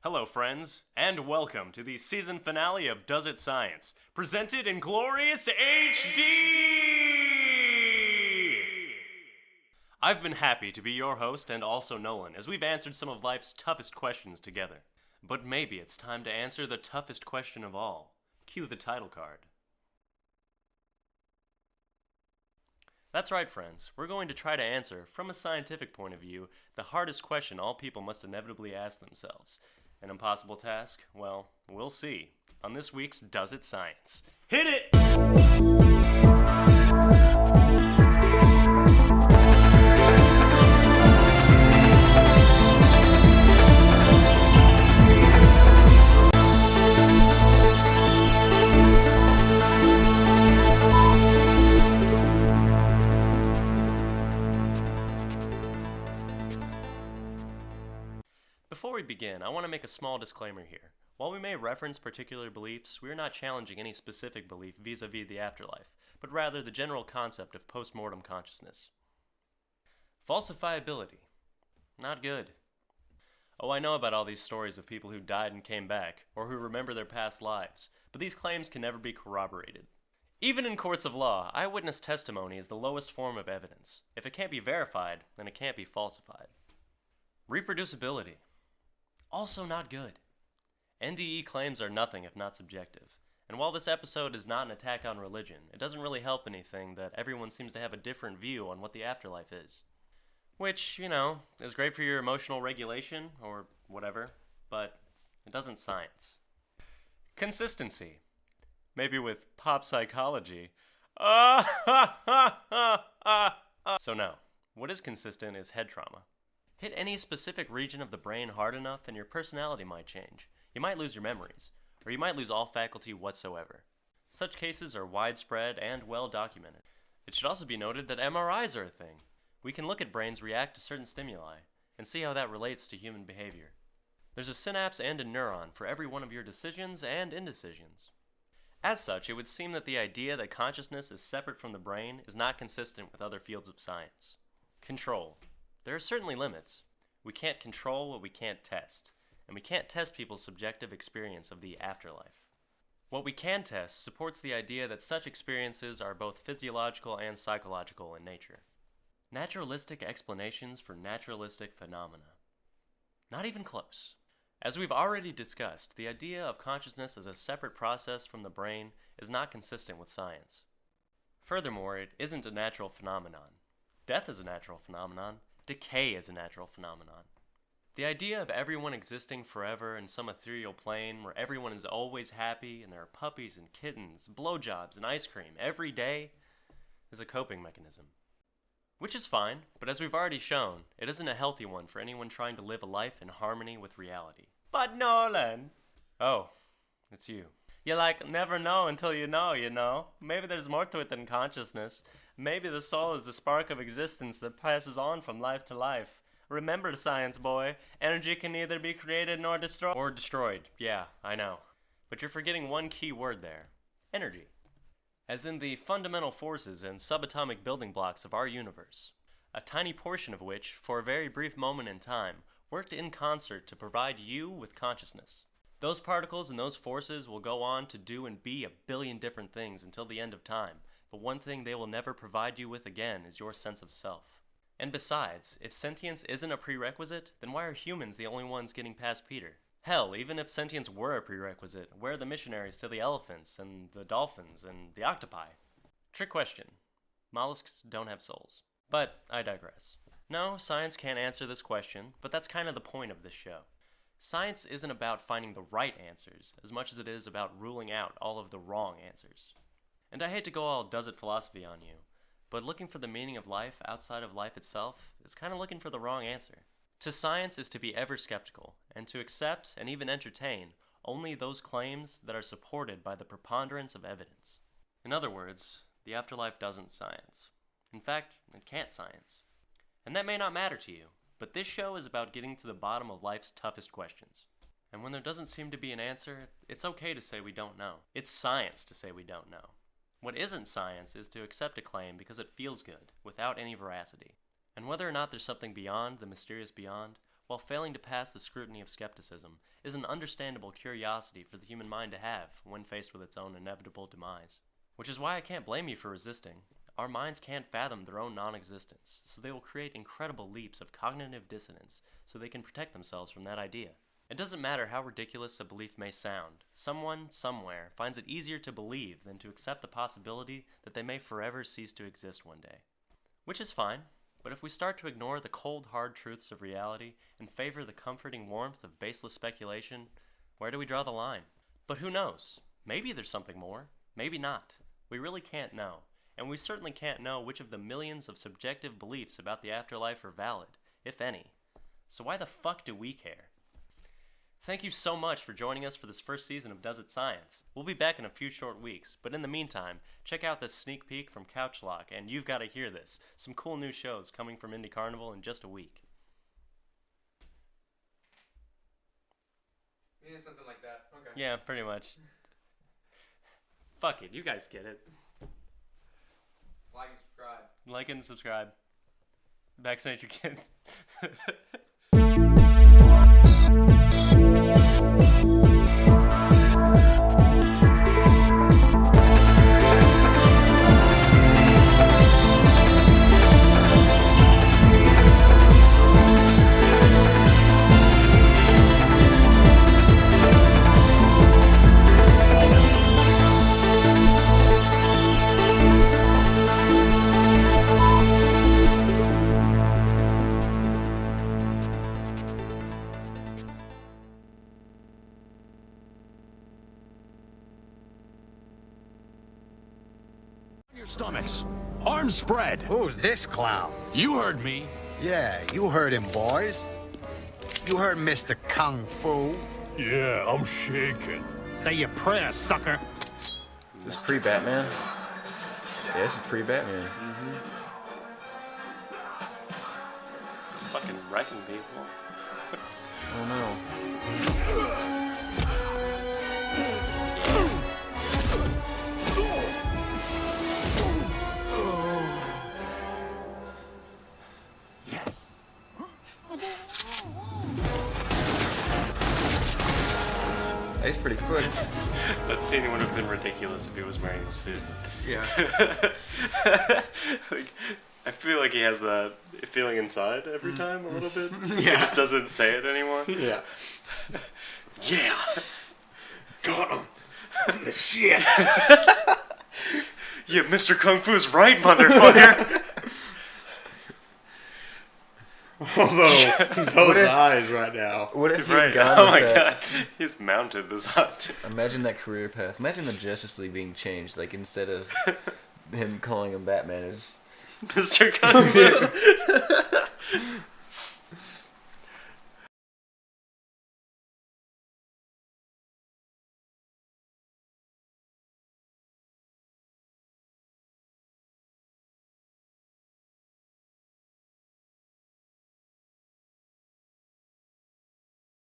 Hello, friends, and welcome to the season finale of Does It Science, presented in glorious HD! I've been happy to be your host and also Nolan, as we've answered some of life's toughest questions together. But maybe it's time to answer the toughest question of all. Cue the title card. That's right, friends. We're going to try to answer, from a scientific point of view, the hardest question all people must inevitably ask themselves. An impossible task? Well, we'll see. On this week's Does It Science. Hit it! Before we begin, I want to make a small disclaimer here. While we may reference particular beliefs, we are not challenging any specific belief vis-a-vis the afterlife, but rather the general concept of post-mortem consciousness. Falsifiability. Not good. Oh, I know about all these stories of people who died and came back, or who remember their past lives, but these claims can never be corroborated. Even in courts of law, eyewitness testimony is the lowest form of evidence. If it can't be verified, then it can't be falsified. Reproducibility. Also not good. NDE claims are nothing if not subjective. And while this episode is not an attack on religion, it doesn't really help anything that everyone seems to have a different view on what the afterlife is. Which, is great for your emotional regulation, or whatever, but it doesn't science. Consistency. Maybe with pop psychology. So no, what is consistent is head trauma. Hit any specific region of the brain hard enough and your personality might change. You might lose your memories, or you might lose all faculty whatsoever. Such cases are widespread and well documented. It should also be noted that MRIs are a thing. We can look at brains react to certain stimuli, and see how that relates to human behavior. There's a synapse and a neuron for every one of your decisions and indecisions. As such, it would seem that the idea that consciousness is separate from the brain is not consistent with other fields of science. Control. There are certainly limits. We can't control what we can't test, and we can't test people's subjective experience of the afterlife. What we can test supports the idea that such experiences are both physiological and psychological in nature. Naturalistic explanations for naturalistic phenomena. Not even close. As we've already discussed, the idea of consciousness as a separate process from the brain is not consistent with science. Furthermore, it isn't a natural phenomenon. Death is a natural phenomenon. Decay is a natural phenomenon. The idea of everyone existing forever in some ethereal plane where everyone is always happy and there are puppies and kittens, blowjobs and ice cream every day is a coping mechanism. Which is fine, but as we've already shown, it isn't a healthy one for anyone trying to live a life in harmony with reality. But Nolan! Oh, it's you. You never know until you know? Maybe there's more to it than consciousness. Maybe the soul is the spark of existence that passes on from life to life. Remember, science boy, energy can neither be created nor destroyed. Or destroyed, yeah, I know. But you're forgetting one key word there. Energy. As in the fundamental forces and subatomic building blocks of our universe. A tiny portion of which, for a very brief moment in time, worked in concert to provide you with consciousness. Those particles and those forces will go on to do and be a billion different things until the end of time. But one thing they will never provide you with again is your sense of self. And besides, if sentience isn't a prerequisite, then why are humans the only ones getting past Peter? Hell, even if sentience were a prerequisite, where are the missionaries to the elephants, and the dolphins, and the octopi? Trick question. Mollusks don't have souls. But I digress. No, science can't answer this question, but that's kind of the point of this show. Science isn't about finding the right answers, as much as it is about ruling out all of the wrong answers. And I hate to go all does it philosophy on you, but looking for the meaning of life outside of life itself is kind of looking for the wrong answer. To science is to be ever skeptical, and to accept and even entertain only those claims that are supported by the preponderance of evidence. In other words, the afterlife doesn't science. In fact, it can't science. And that may not matter to you, but this show is about getting to the bottom of life's toughest questions. And when there doesn't seem to be an answer, it's okay to say we don't know. It's science to say we don't know. What isn't science is to accept a claim because it feels good, without any veracity. And whether or not there's something beyond the mysterious beyond, while failing to pass the scrutiny of skepticism, is an understandable curiosity for the human mind to have when faced with its own inevitable demise. Which is why I can't blame you for resisting. Our minds can't fathom their own non-existence, so they will create incredible leaps of cognitive dissonance so they can protect themselves from that idea. It doesn't matter how ridiculous a belief may sound, someone, somewhere, finds it easier to believe than to accept the possibility that they may forever cease to exist one day. Which is fine, but if we start to ignore the cold, hard truths of reality and favor the comforting warmth of baseless speculation, where do we draw the line? But who knows? Maybe there's something more, maybe not. We really can't know, and we certainly can't know which of the millions of subjective beliefs about the afterlife are valid, if any. So why the fuck do we care? Thank you so much for joining us for this first season of Does It Science. We'll be back in a few short weeks, but in the meantime, check out this sneak peek from Couchlock and You've Gotta Hear This, some cool new shows coming from IndiCarnival in just a week. Yeah, something like that. Okay. Yeah, pretty much. Fuck it, you guys get it. Like and subscribe. Like and subscribe. Vaccinate your kids. Your stomachs. Arms spread. Who's this clown? You heard me. Yeah, you heard him, boys. You heard Mr. Kung Fu. Yeah, I'm shaking. Say your prayers, sucker. Is this pre-Batman? Yeah, this is pre-Batman. Fucking wrecking people. Oh no. Yes. That's pretty quick. That scene would have been ridiculous if he was wearing a suit. Yeah. Like, I feel like he has that feeling inside every time a little bit. He Yeah. just doesn't say it anymore. Yeah. Yeah. Got him. Shit. Yeah, Mr. Kung Fu's right, motherfucker. Although, those eyes right now. What if he Right. had gone Oh with my that? god. He's mounted this hostage. Imagine that career path. Imagine the Justice League being changed. Like, instead of him calling him Batman, is Mr. Kung Fu.